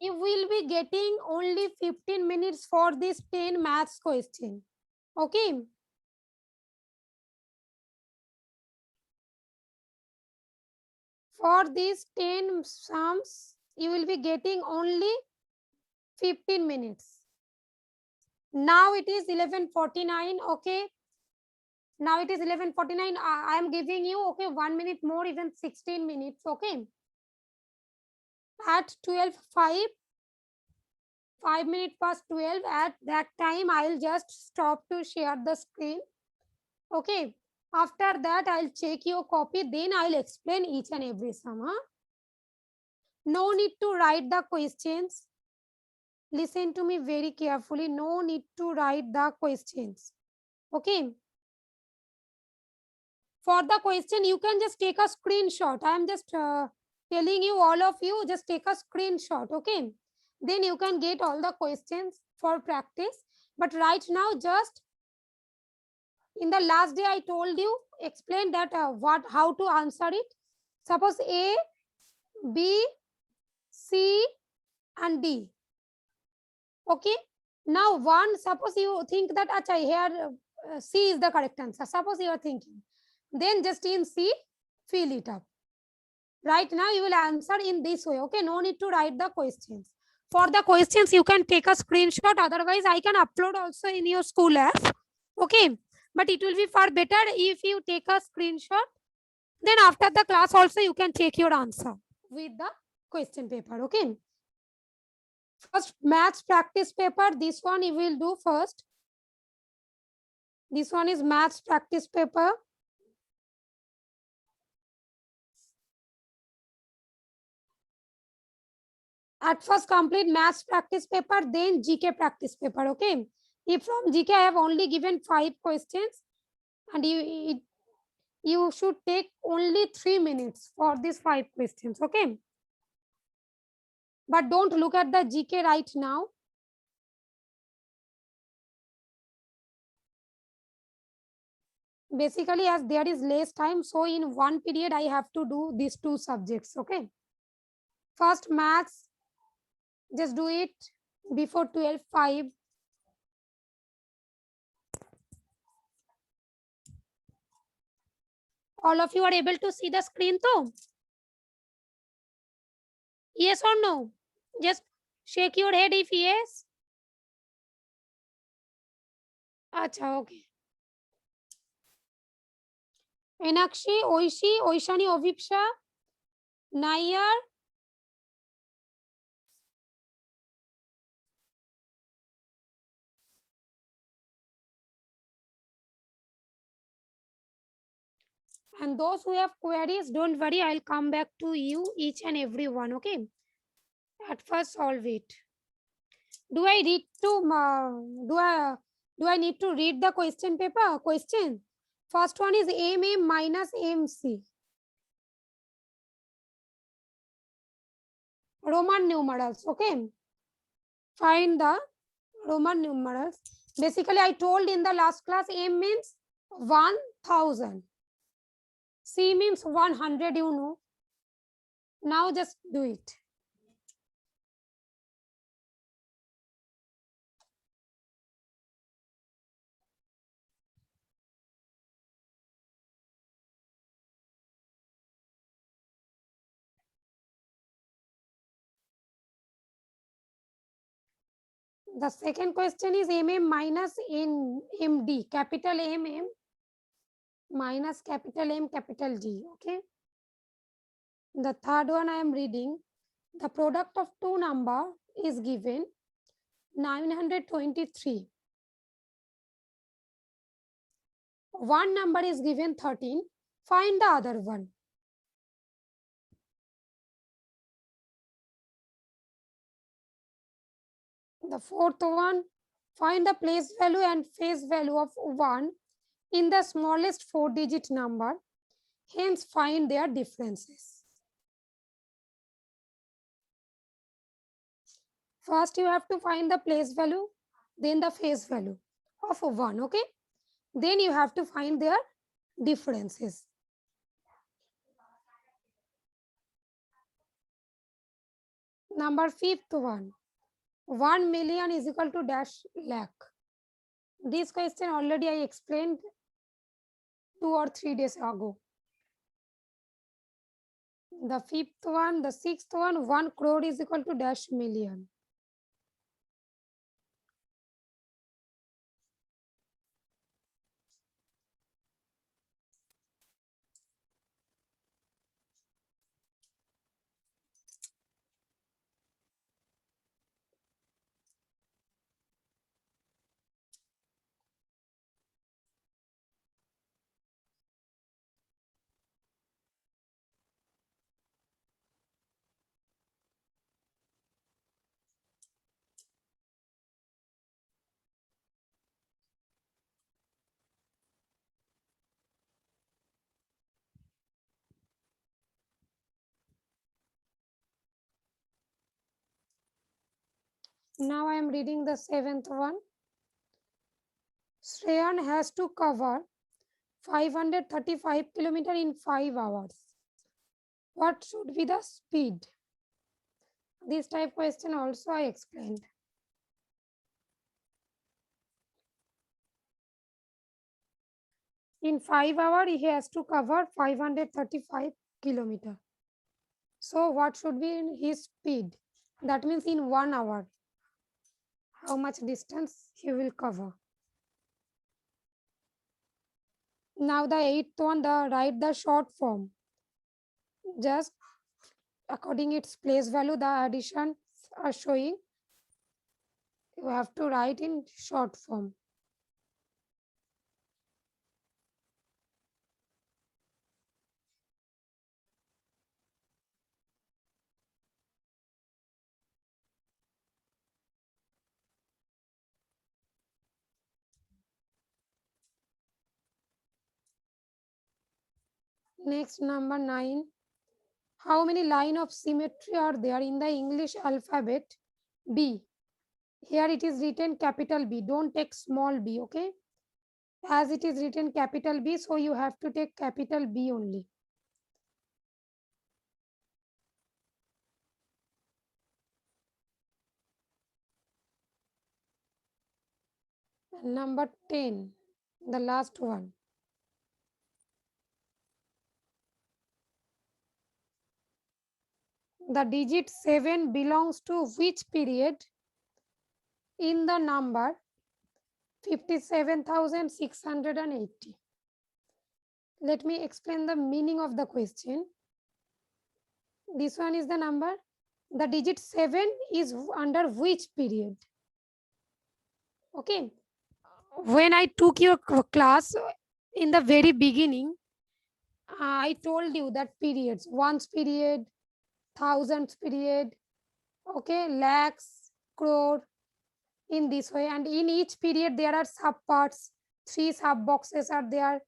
you will be getting only 15 minutes for this 10 maths question. Okay. For these 10 sums, you will be getting only 15 minutes. Now it is 11:49. Okay. Now it is 11:49. I am giving you, okay, 1 minute more, even 16 minutes. Okay. At 12:05, 5 minutes past 12, at that time, I'll just stop to share the screen. Okay. After that, I'll check your copy. Then I'll explain each and every sum. Huh? No need to write the questions. Listen to me very carefully. No need to write the questions. Okay. For the question, you can just take a screenshot. I am just telling you, all of you, just take a screenshot. Okay. Then you can get all the questions for practice. But right now, just in the last day, I told you, explain that how to answer it. Suppose A, B, C, and D. Okay. Now one, suppose you think that acha, here C is the correct answer. Suppose you are thinking, then just in C, fill it up. Right now you will answer in this way. Okay. No need to write the questions. For the questions, you can take a screenshot. Otherwise, I can upload also in your school app. Okay. But it will be far better if you take a screenshot. Then after the class also, you can take your answer with the question paper. Okay. First, maths practice paper. This one you will do first. This one is maths practice paper. At first, complete maths practice paper, then GK practice paper. Okay. If from GK I have only given 5 questions, and you should take only 3 minutes for these 5 questions. Okay. But don't look at the GK right now. Basically, as there is less time, so in one period I have to do these 2 subjects. Okay. First, maths, just do it before 12:05. All of you are able to see the screen though? Yes or no? Just shake your head if yes. Acha, okay. Enakshi, Oishi, Oishani, Ovipsha, Nayar. And those who have queries, don't worry, I'll come back to you, each and every one, okay? At first, solve it. Do I need to, do I need to read the question paper? Question. First one is MM minus MC. Roman numerals, okay? Find the Roman numerals. Basically, I told in the last class, M means 1000. C means 100, you know. Now just do it. The second question is MM minus MD, capital MM minus capital M, capital G, okay? The third one I am reading, the product of two number is given 923. One number is given 13, find the other one. The fourth one, find the place value and face value of 1 in the smallest 4-digit number, hence find their differences. First, you have to find the place value, then the face value of 1, okay? Then you have to find their differences. Number fifth one. 1 million is equal to dash lakh. This question already I explained 2 or 3 days ago. The fifth one, the sixth one, 1 crore is equal to dash million. Now I am reading the seventh one. Shreyan has to cover 535 kilometers in 5 hours. What should be the speed? This type question also I explained. In 5 hours, he has to cover 535 kilometers. So what should be in his speed? That means in 1 hour, how much distance he will cover. Now the eighth one, write the short form. Just according its place value, the additions are showing. You have to write in short form. Next, number 9. How many line of symmetry are there in the English alphabet? B. Here it is written capital B. Don't take small b, okay? As it is written capital B, so you have to take capital B only. And number 10, the last one. The digit 7 belongs to which period in the number 57,680? Let me explain the meaning of the question. This one is the number. The digit 7 is under which period? Okay. When I took your class in the very beginning, I told you that periods, ones period, thousands period, okay, lakhs, crore, in this way. And in each period, there are sub parts, 3 sub boxes are there,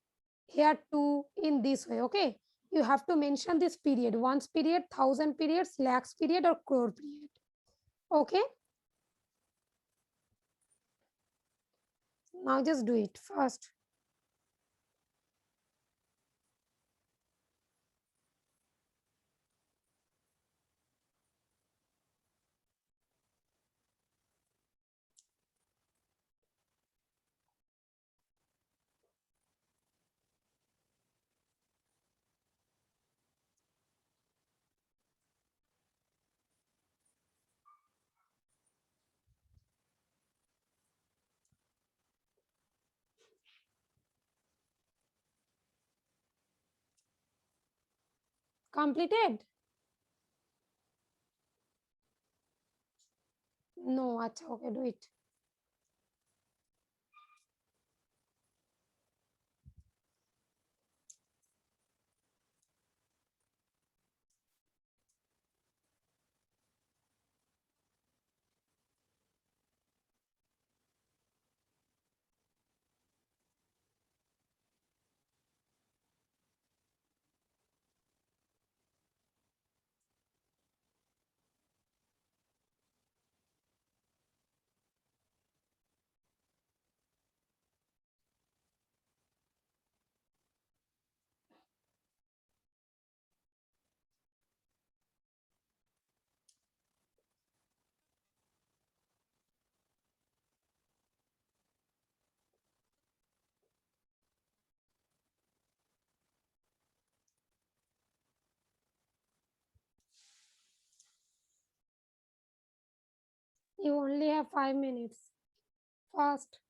here 2, in this way, okay. You have to mention this period, ones period, thousand periods, lakhs period, or crore period, okay. Now just do it first. Completed? No, acha, okay, do it. You only have 5 minutes. Fast.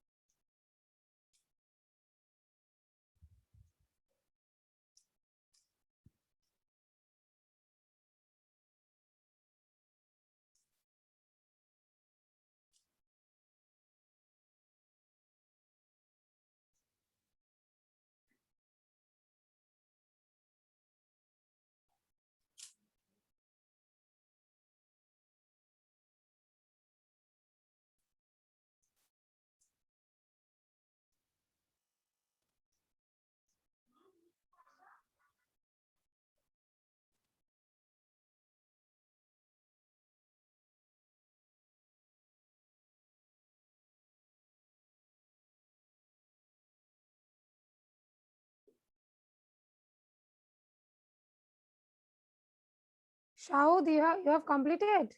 Shahud, you have completed?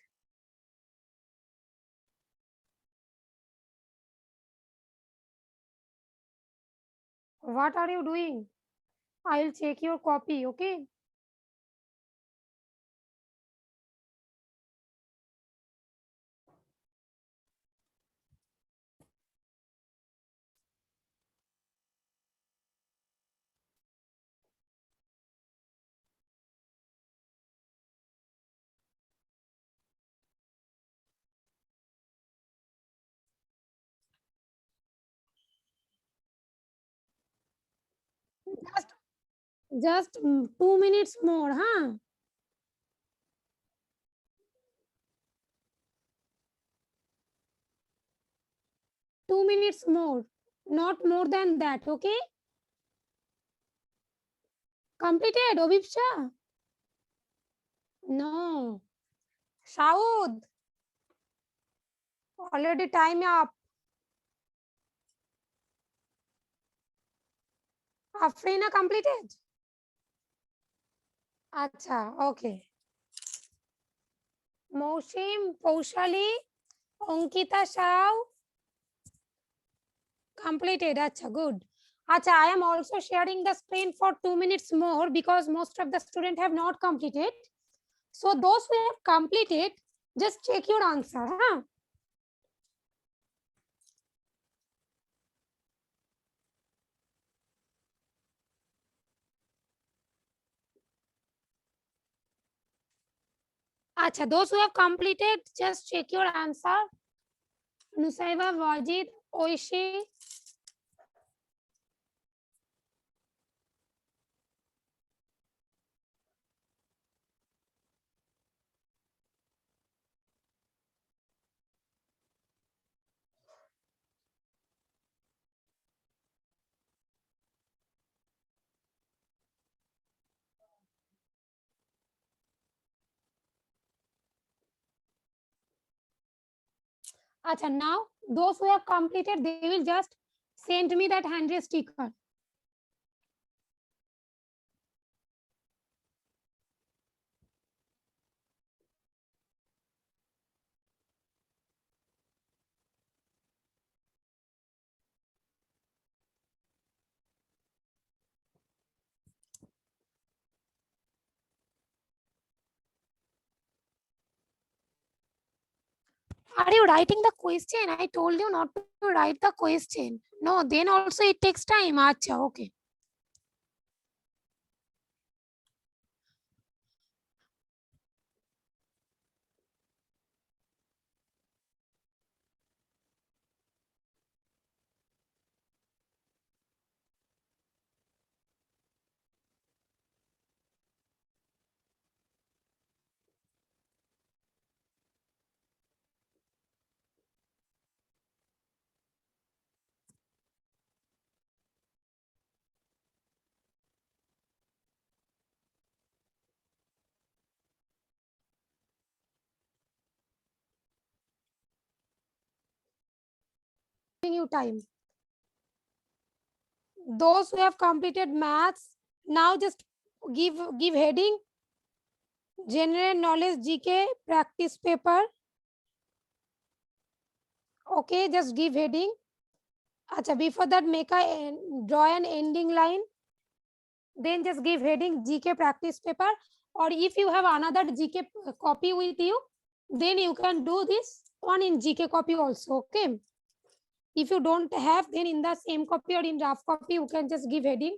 What are you doing? I'll check your copy, okay? Just 2 minutes more, huh? Two minutes more, not more than that, okay? Completed, Obibsha? No. Shaud, already time up. Afrina completed? Acha, okay. Moshim, Paushali, Ankita Shao, completed. Acha, good. Acha, I am also sharing the screen for 2 minutes more because most of the students have not completed. So those who have completed, just check your answer. Huh? Acha, those who have completed, just check your answer. Nusaiba, Wajid, Oishi. Acha, now those who have completed, they will just send me that hand sticker. Are you writing the question? I told you not to write the question. No, then also it takes time. Acha, okay. Giving you time. Those who have completed maths, now just give heading general knowledge GK practice paper. Okay, just give heading. Acha, before that make a draw an ending line. Then just give heading GK practice paper, or if you have another GK copy with you, then you can do this. one in GK copy also, okay? If you don't have, then in the same copy or in rough copy, you can just give heading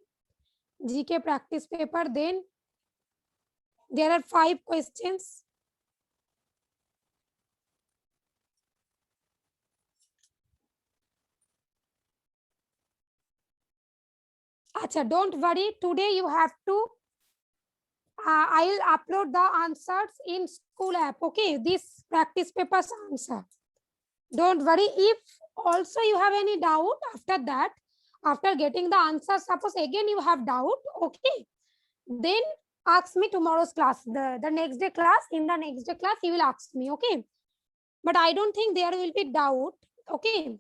GK practice paper. Then there are 5 questions. Acha, don't worry. Today you have to, I'll upload the answers in school app, okay? This practice papers answer. Don't worry. If also you have any doubt after that, after getting the answer, suppose again you have doubt, okay? Then ask me tomorrow's class, the next day class. In the next day class, you will ask me, okay? But I don't think there will be doubt, okay?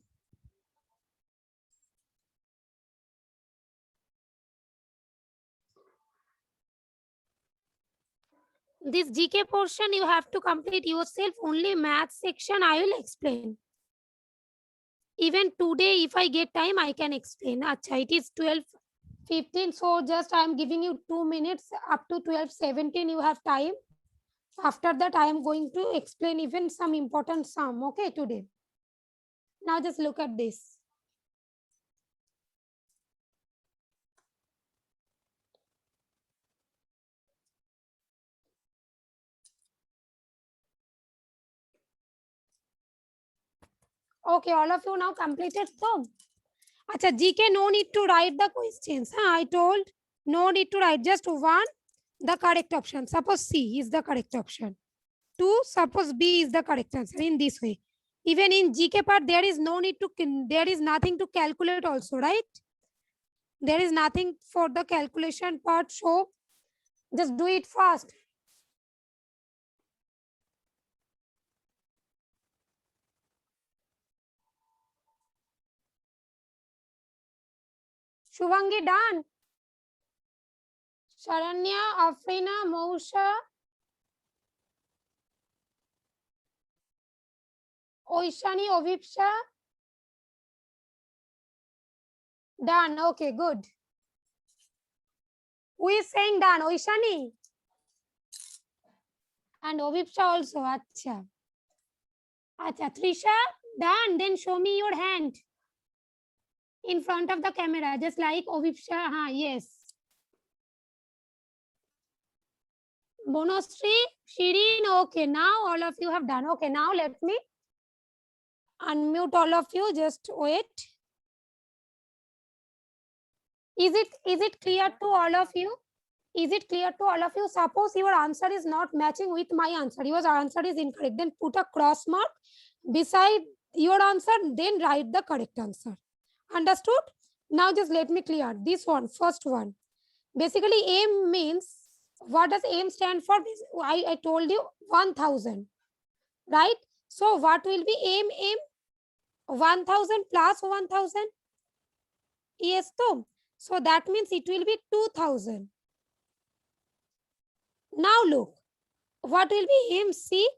This GK portion you have to complete yourself. Only math section I will explain. Even today, if I get time, I can explain. Acha, it is 12:15, so just I am giving you 2 minutes. Up to 12:17 you have time. After that, I am going to explain even some important sum, okay, today. Now just look at this. Okay, all of you now completed. So, acha, GK, no need to write the questions. I told no need to write, just one, the correct option. Suppose C is the correct option. 2, suppose B is the correct answer in this way. Even in GK part, there is no need to, there is nothing to calculate also, right? There is nothing for the calculation part, so just do it fast. Shubhangi, done. Sharanya, Afrina, Mousha, Oishani, Ovipsha. Done. Okay, good. Who is saying done? Oishani? And Ovipsha also. Acha. Acha. Trisha, done. Then show me your hand in front of the camera, just like Ovipsha. Yes. Bonostri, Shirin. Okay, now all of you have done. Okay, now let me unmute all of you. Just wait. Is it clear to all of you? Is it clear to all of you? Suppose your answer is not matching with my answer. Your answer is incorrect. Then put a cross mark beside your answer. Then write the correct answer. Understood? Now just let me clear this one. First one. Basically, aim means, what does aim stand for? I told you 1000. Right? So what will be aim? Aim 1000 plus 1000. Yes, so that means it will be 2000. Now look, what will be aim? C,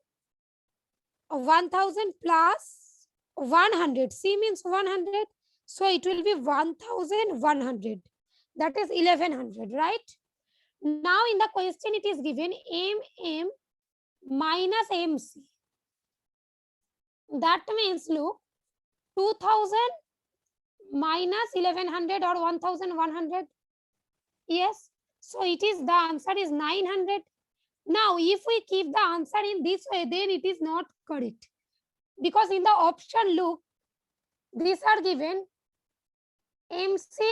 1000 plus 100. C means 100. So it will be 1100. That is 1100, right? Now in the question it is given M minus MC. That means look, 2000 minus 1100 or 1100. Yes. So it is, the answer is 900. Now, if we keep the answer in this way, then it is not correct. Because in the option, look, these are given MC,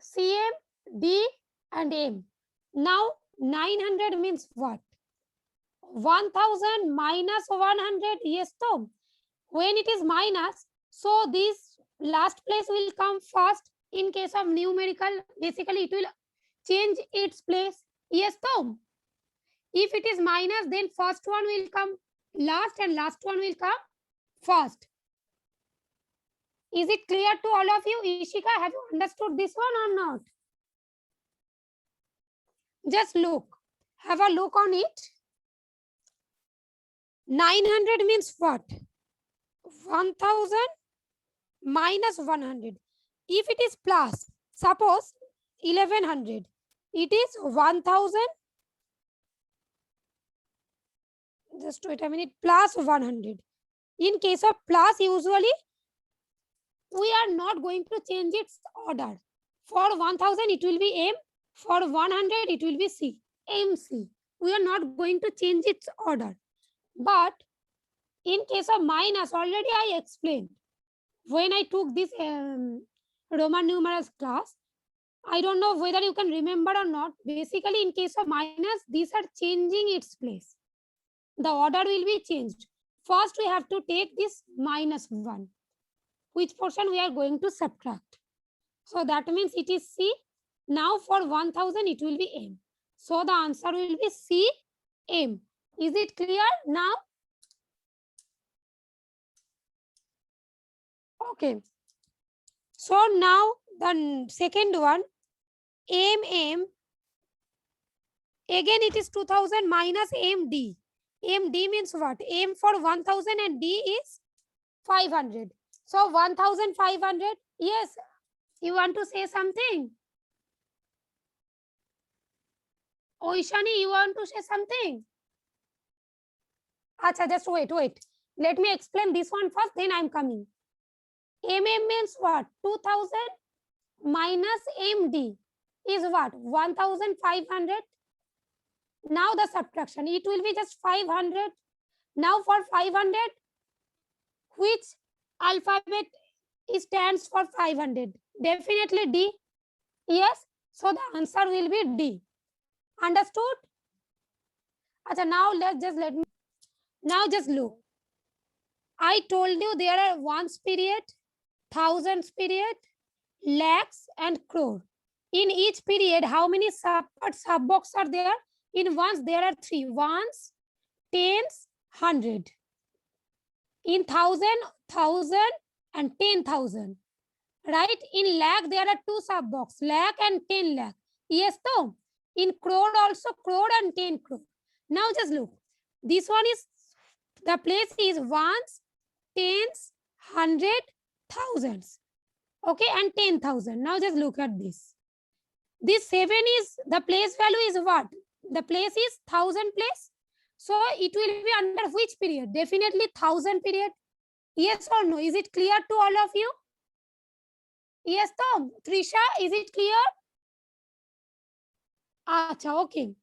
CM, D and M. Now, 900 means what? 1000 minus 100. Yes, so when it is minus, so this last place will come first. In case of numerical, basically it will change its place. Yes, so if it is minus, then first one will come last and last one will come first. Is it clear to all of you? Ishika, have you understood this one or not? Just look. Have a look on it. 900 means what? 1000 minus 100. If it is plus, suppose 1100, it is 1000. Just wait a minute, plus 100. In case of plus, usually we are not going to change its order. For 1000, it will be M. For 100, it will be C. MC. We are not going to change its order. But in case of minus, already I explained. When I took this Roman numerals class, I don't know whether you can remember or not. Basically, in case of minus, these are changing its place. The order will be changed. First, we have to take this minus 1. Which portion we are going to subtract. So that means it is C. Now for 1000, it will be M. So the answer will be C, M. Is it clear now? Okay. So now the second one, MM. Again, it is 2000 minus MD. MD means what? M for 1000 and D is 500. So 1500. Yes, you want to say something? Oishani, you want to say something? Acha, just wait. Let me explain this one first, then I'm coming. MM means what? 2000 minus MD is what? 1500. Now the subtraction, it will be just 500. Now for 500, which alphabet stands for 500? Definitely D. Yes. So the answer will be D. Understood? Achha, now now just look. I told you there are ones period, thousands period, lakhs and crore. In each period, how many sub-box are there? In ones, there are 3. Ones, tens, 100. In thousand and 10,000. Right? In lakh, there are 2 sub-box, lakh and 10 lakh. Yes, though. In crore also, crore and 10 crore. Now just look. This one is, the place is ones, tens, 100, thousands. Okay, and 10,000. Now just look at this. This 7 is, the place value is what? The place is 1000 place. So it will be under which period? Definitely 1000 period. Yes or no? Is it clear to all of you? Yes, Tom. Trisha, is it clear? Acha, okay.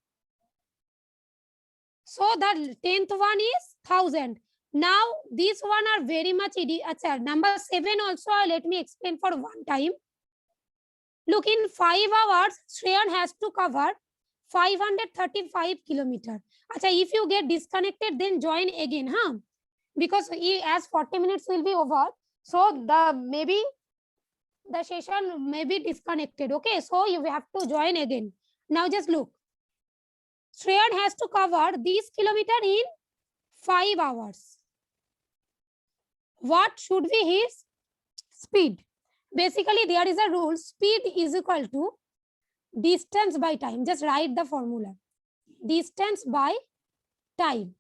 So the 10th one is 1000. Now these one are very much easy. Acha, number 7 also, let me explain for one time. Look, in 5 hours, Shreyan has to cover 535 kilometers. Acha, if you get disconnected, then join again, huh? Because as 40 minutes will be over, so maybe the session may be disconnected. Okay, so you have to join again. Now just look. Shreyan has to cover these kilometers in 5 hours. What should be his speed? Basically, there is a rule. Speed is equal to distance by time. Just write the formula. Distance by time.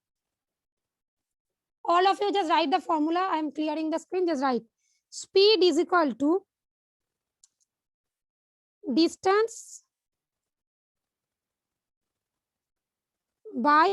All of you just write the formula. I am clearing the screen. Just write. Speed is equal to distance by